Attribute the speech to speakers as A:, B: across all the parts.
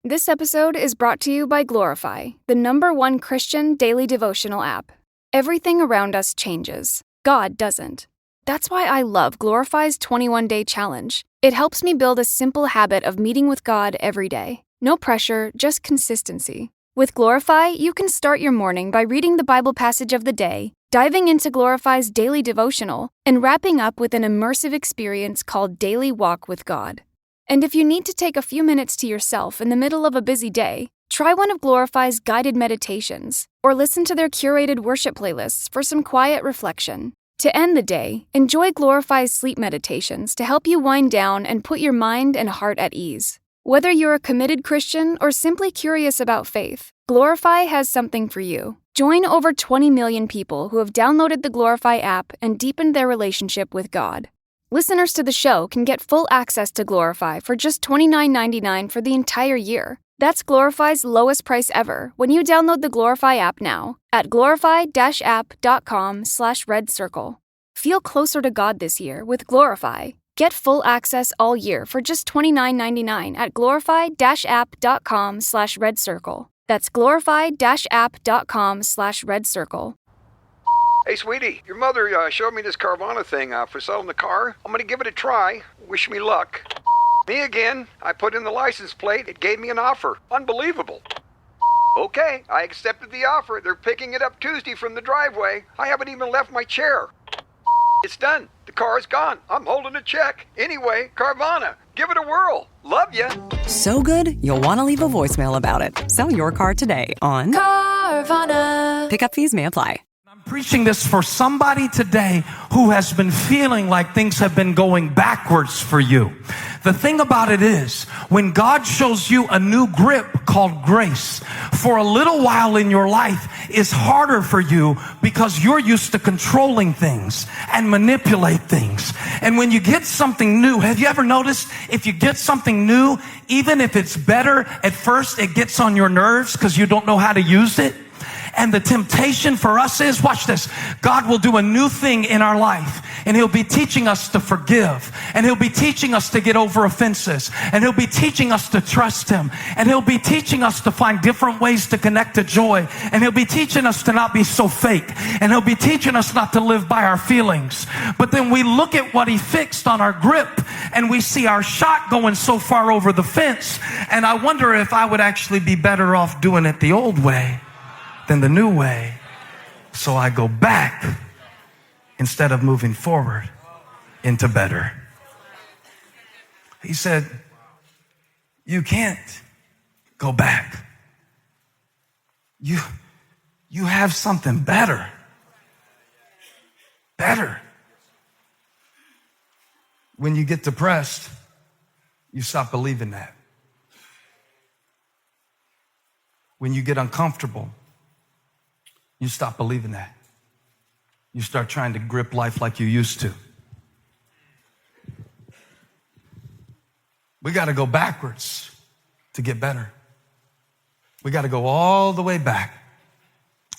A: This episode is brought to you by Glorify, the #1 Christian daily devotional app. Everything around us changes. God doesn't. That's why I love Glorify's 21-day challenge. It helps me build a simple habit of meeting with God every day. No pressure, just consistency. With Glorify, you can start your morning by reading the Bible passage of the day, diving into Glorify's daily devotional, and wrapping up with an immersive experience called Daily Walk with God. And if you need to take a few minutes to yourself in the middle of a busy day, try one of Glorify's guided meditations, or listen to their curated worship playlists for some quiet reflection. To end the day, enjoy Glorify's sleep meditations to help you wind down and put your mind and heart at ease. Whether you're a committed Christian or simply curious about faith, Glorify has something for you. Join over 20 million people who have downloaded the Glorify app and deepened their relationship with God. Listeners to the show can get full access to Glorify for just $29.99 for the entire year. That's Glorify's lowest price ever when you download the Glorify app now at glorify-app.com/redcircle. Feel closer to God this year with Glorify. Get full access all year for just $29.99 at glorify-app.com/redcircle. That's glorify-app.com/redcircle.
B: Hey, sweetie, your mother showed me this Carvana thing for selling the car. I'm going to give it a try. Wish me luck. Me again. I put in the license plate. It gave me an offer. Unbelievable. Okay, I accepted the offer. They're picking it up Tuesday from the driveway. I haven't even left my chair. It's done. The car's gone. I'm holding a check. Anyway, Carvana, give it a whirl. Love ya.
C: So good, you'll want to leave a voicemail about it. Sell your car today on
D: Carvana.
C: Pickup fees may apply.
E: I'm preaching this for somebody today who has been feeling like things have been going backwards for you. The thing about it is, when God shows you a new grip called grace, for a little while in your life, it's harder for you because you're used to controlling things and manipulate things. And when you get something new, have you ever noticed if you get something new, even if it's better, at first it gets on your nerves because you don't know how to use it? And the temptation for us is, watch this, God will do a new thing in our life, and He'll be teaching us to forgive, and He'll be teaching us to get over offenses, and He'll be teaching us to trust Him, and He'll be teaching us to find different ways to connect to joy, and He'll be teaching us to not be so fake, and He'll be teaching us not to live by our feelings. But then we look at what He fixed on our grip, and we see our shot going so far over the fence, and I wonder if I would actually be better off doing it the old way than the new way. So I go back instead of moving forward into better. He said, you can't go back. You have something better. Better. When you get depressed, you stop believing that. When you get uncomfortable, you stop believing that. You start trying to grip life like you used to. We got to go backwards to get better. We got to go all the way back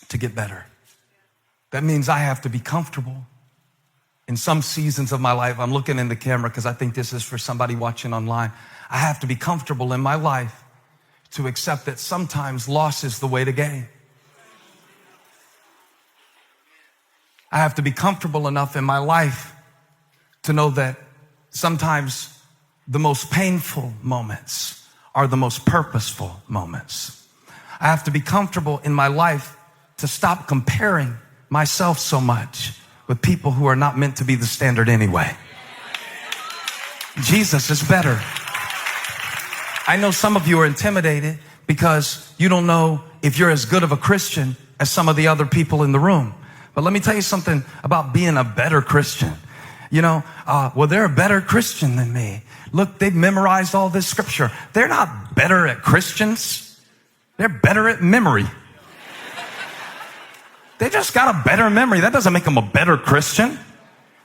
E: to get better. That means I have to be comfortable. In some seasons of my life, I'm looking in the camera because I think this is for somebody watching online. I have to be comfortable in my life to accept that sometimes loss is the way to gain. I have to be comfortable enough in my life to know that sometimes the most painful moments are the most purposeful moments. I have to be comfortable in my life to stop comparing myself so much with people who are not meant to be the standard anyway. Jesus is better. I know some of you are intimidated because you don't know if you're as good of a Christian as some of the other people in the room. But let me tell you something about being a better Christian. You know, well, they're a better Christian than me. Look, they've memorized all this scripture. They're not better at Christians. They're better at memory. They just got a better memory. That doesn't make them a better Christian.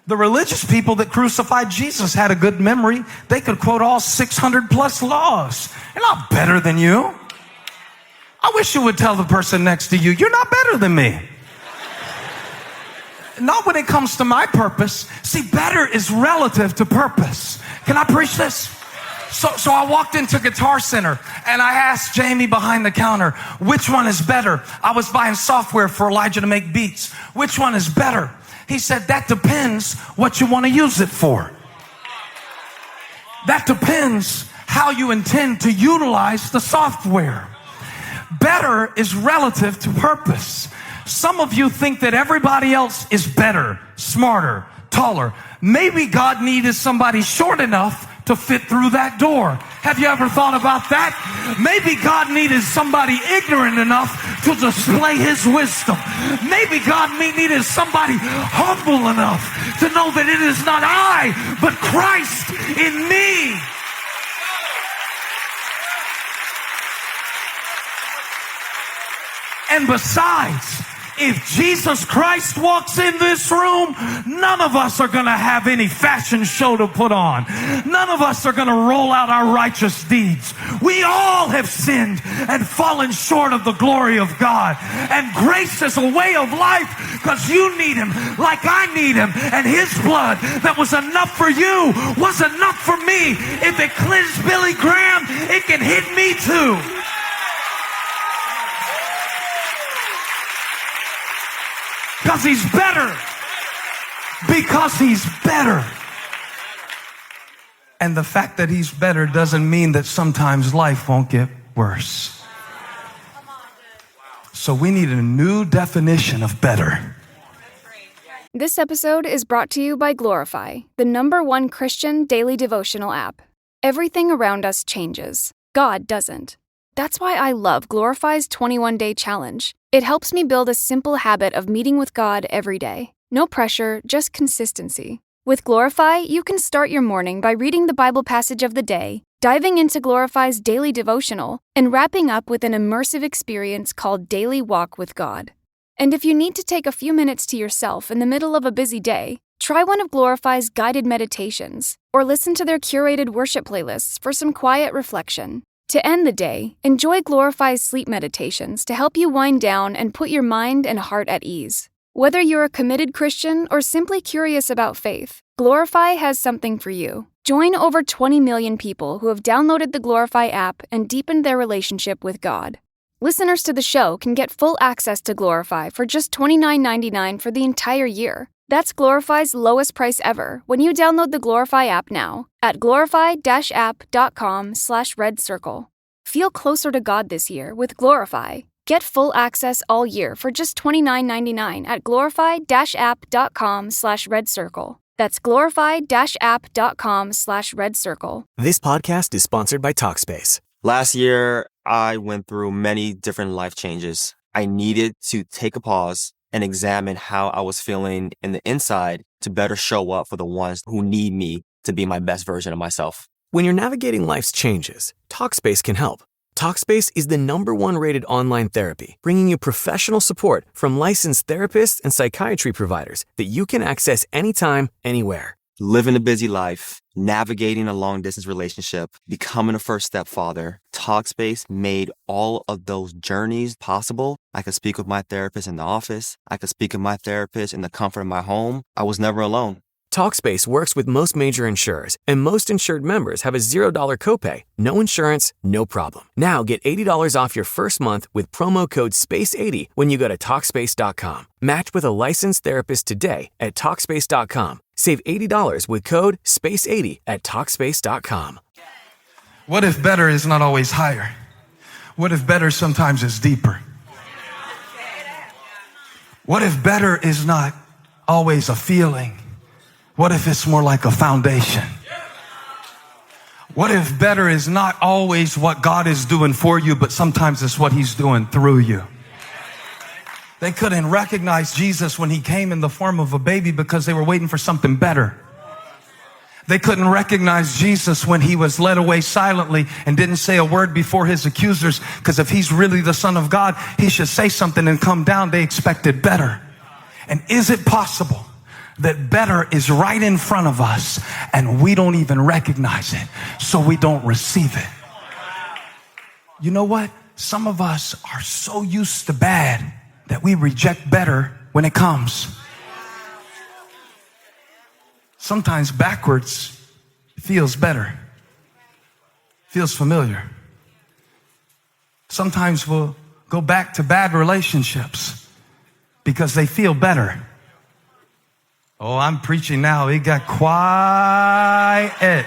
E: The religious people that crucified Jesus had a good memory. They could quote all 600 plus laws. They're not better than you. I wish you would tell the person next to you, you're not better than me. Not when it comes to my purpose. See, better is relative to purpose. Can I preach this? So I walked into Guitar Center and I asked Jamie behind the counter, which one is better? I was buying software for Elijah to make beats. Which one is better? He said, that depends what you want to use it for. That depends how you intend to utilize the software. Better is relative to purpose. Some of you think that everybody else is better, smarter, taller. Maybe God needed somebody short enough to fit through that door. Have you ever thought about that? Maybe God needed somebody ignorant enough to display his wisdom. Maybe God needed somebody humble enough to know that it is not I, but Christ in me. And besides, if Jesus Christ walks in this room, none of us are going to have any fashion show to put on. None of us are going to roll out our righteous deeds. We all have sinned and fallen short of the glory of God. And grace is a way of life because you need him like I need him. And his blood that was enough for you was enough for me. If it cleansed Billy Graham, it can hit me too. Because he's better. Because he's better. And the fact that he's better doesn't mean that sometimes life won't get worse. So we need a new definition of better.
A: This episode is brought to you by Glorify, the #1 Christian daily devotional app. Everything around us changes. God doesn't. That's why I love Glorify's 21-day challenge. It helps me build a simple habit of meeting with God every day. No pressure, just consistency. With Glorify, you can start your morning by reading the Bible passage of the day, diving into Glorify's daily devotional, and wrapping up with an immersive experience called Daily Walk with God. And if you need to take a few minutes to yourself in the middle of a busy day, try one of Glorify's guided meditations, or listen to their curated worship playlists for some quiet reflection. To end the day, enjoy Glorify's sleep meditations to help you wind down and put your mind and heart at ease. Whether you're a committed Christian or simply curious about faith, Glorify has something for you. Join over 20 million people who have downloaded the Glorify app and deepened their relationship with God. Listeners to the show can get full access to Glorify for just $29.99 for the entire year. That's Glorify's lowest price ever when you download the Glorify app now at glorify-app.com/redcircle. Feel closer to God this year with Glorify. Get full access all year for just $29.99 at glorify-app.com/redcircle. That's glorify-app.com/redcircle.
F: This podcast is sponsored by Talkspace.
G: Last year, I went through many different life changes. I needed to take a pause and examine how I was feeling in the inside to better show up for the ones who need me to be my best version of myself.
F: When you're navigating life's changes, Talkspace can help. Talkspace is the #1 rated online therapy, bringing you professional support from licensed therapists and psychiatry providers that you can access anytime, anywhere.
G: Living a busy life, navigating a long-distance relationship, becoming a first-step father, Talkspace made all of those journeys possible. I could speak with my therapist in the office. I could speak with my therapist in the comfort of my home. I was never alone.
F: Talkspace works with most major insurers, and most insured members have a $0 copay. No insurance, no problem. Now get $80 off your first month with promo code SPACE80 when you go to Talkspace.com. Match with a licensed therapist today at Talkspace.com. Save $80 with code SPACE80 at Talkspace.com.
E: What if better is not always higher? What if better sometimes is deeper? What if better is not always a feeling? What if it's more like a foundation? What if better is not always what God is doing for you, but sometimes it's what he's doing through you? They couldn't recognize Jesus when he came in the form of a baby because they were waiting for something better. They couldn't recognize Jesus when he was led away silently and didn't say a word before his accusers, because if he's really the Son of God, he should say something and come down. They expected better. And is it possible that better is right in front of us and we don't even recognize it, so we don't receive it? You know what? Some of us are so used to bad that we reject better when it comes. Sometimes backwards feels better. Feels familiar. Sometimes we'll go back to bad relationships because they feel better. Oh, I'm preaching now. It got quiet.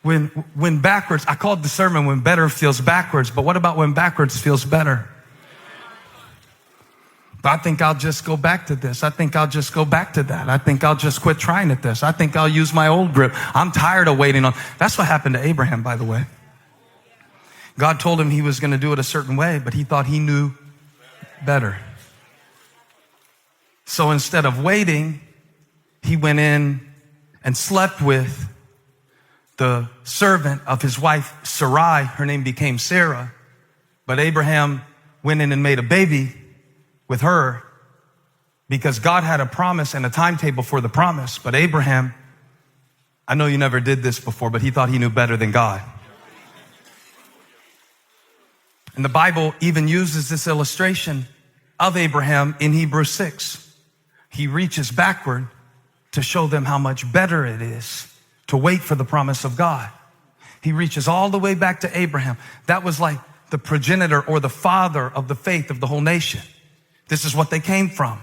E: When backwards, I called the sermon when better feels backwards, but what about when backwards feels better? I think I'll just go back to this. I think I'll just go back to that. I think I'll just quit trying at this. I think I'll use my old grip. I'm tired of waiting on. That's what happened to Abraham, by the way. God told him he was going to do it a certain way, but he thought he knew better. So instead of waiting, he went in and slept with the servant of his wife, Sarai. Her name became Sarah. But Abraham went in and made a baby with her because God had a promise and a timetable for the promise. But Abraham, I know you never did this before, but he thought he knew better than God. And the Bible even uses this illustration of Abraham in Hebrews 6. He reaches backward to show them how much better it is to wait for the promise of God. He reaches all the way back to Abraham. That was like the progenitor or the father of the faith of the whole nation. This is what they came from.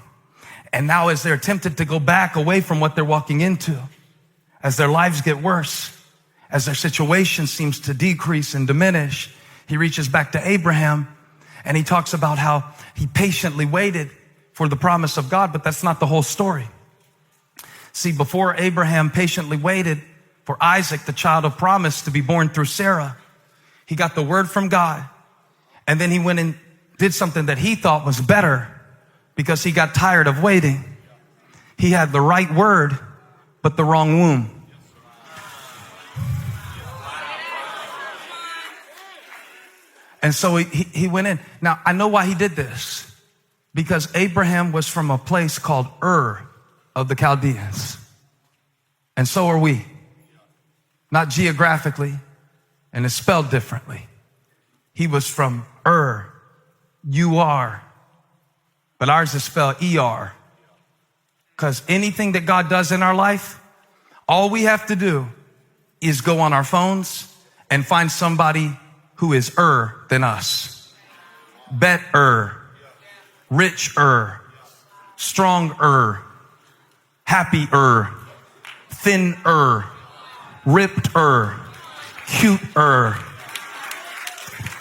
E: And now as they're tempted to go back away from what they're walking into, as their lives get worse, as their situation seems to decrease and diminish, he reaches back to Abraham and he talks about how he patiently waited for the promise of God, but that's not the whole story. See, before Abraham patiently waited for Isaac, the child of promise, to be born through Sarah, he got the word from God, and then he went and did something that he thought was better because he got tired of waiting. He had the right word, but the wrong womb. And so he went in. Now, I know why he did this. Because Abraham was from a place called Ur of the Chaldeans. And so are we. Not geographically, and it's spelled differently. He was from Ur, U-R, but ours is spelled E-R. Because anything that God does in our life, all we have to do is go on our phones and find somebody who is than us. Better. Richer, stronger, happier, thinner, rippeder, cuter.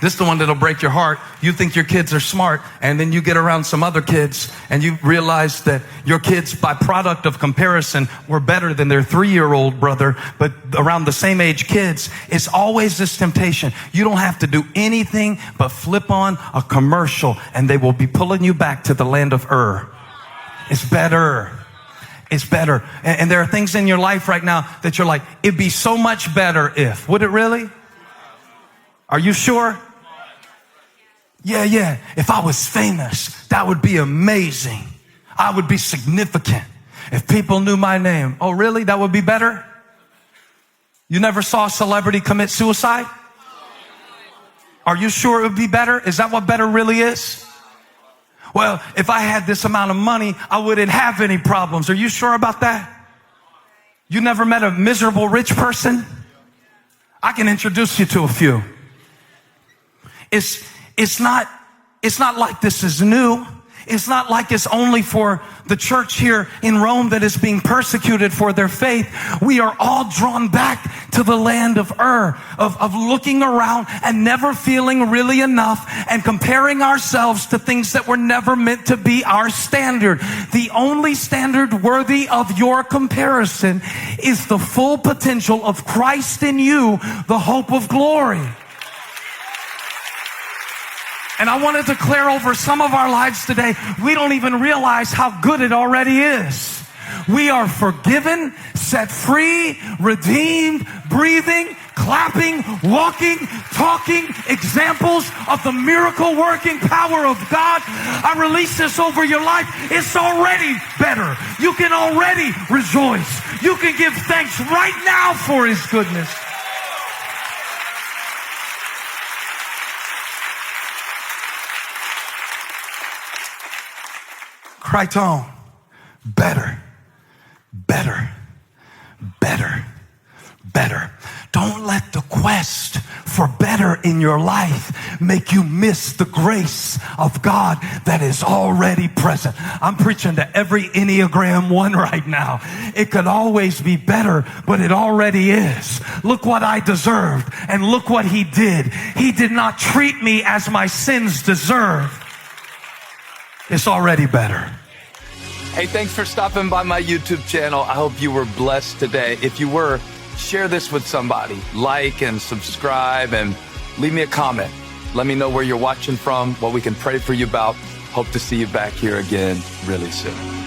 E: This is the one that'll break your heart. You think your kids are smart, and then you get around some other kids, and you realize that your kids, by product of comparison, were better than their 3-year-old brother, but around the same age kids. It's always this temptation. You don't have to do anything but flip on a commercial, and they will be pulling you back to the land of Ur. It's better. It's better. And there are things in your life right now that you're like, it'd be so much better if. Would it really? Are you sure? Yeah. If I was famous, that would be amazing. I would be significant. If people knew my name. Oh, really? That would be better? You never saw a celebrity commit suicide? Are you sure it would be better? Is that what better really is? Well, if I had this amount of money, I wouldn't have any problems. Are you sure about that? You never met a miserable rich person? I can introduce you to a few. It's not like this is new. It's not like it's only for the church here in Rome that is being persecuted for their faith. We are all drawn back to the land of Ur, of looking around and never feeling really enough and comparing ourselves to things that were never meant to be our standard. The only standard worthy of your comparison is the full potential of Christ in you, the hope of glory. And I want to declare over some of our lives today, we don't even realize how good it already is. We are forgiven, set free, redeemed, breathing, clapping, walking, talking, examples of the miracle working power of God. I release this over your life. It's already better. You can already rejoice. You can give thanks right now for His goodness. Criton, better, better, better. let the quest for better in your life make you miss the grace of God that is already present. I'm preaching to every Enneagram 1 right now. It could always be better, but it already is. Look what I deserved, and look what he did. He did not treat me as my sins deserve. It's already better.
H: Hey, thanks for stopping by my YouTube channel. I hope you were blessed today. If you were, share this with somebody. Like and subscribe and leave me a comment. Let me know where you're watching from, what we can pray for you about. Hope to see you back here again really soon.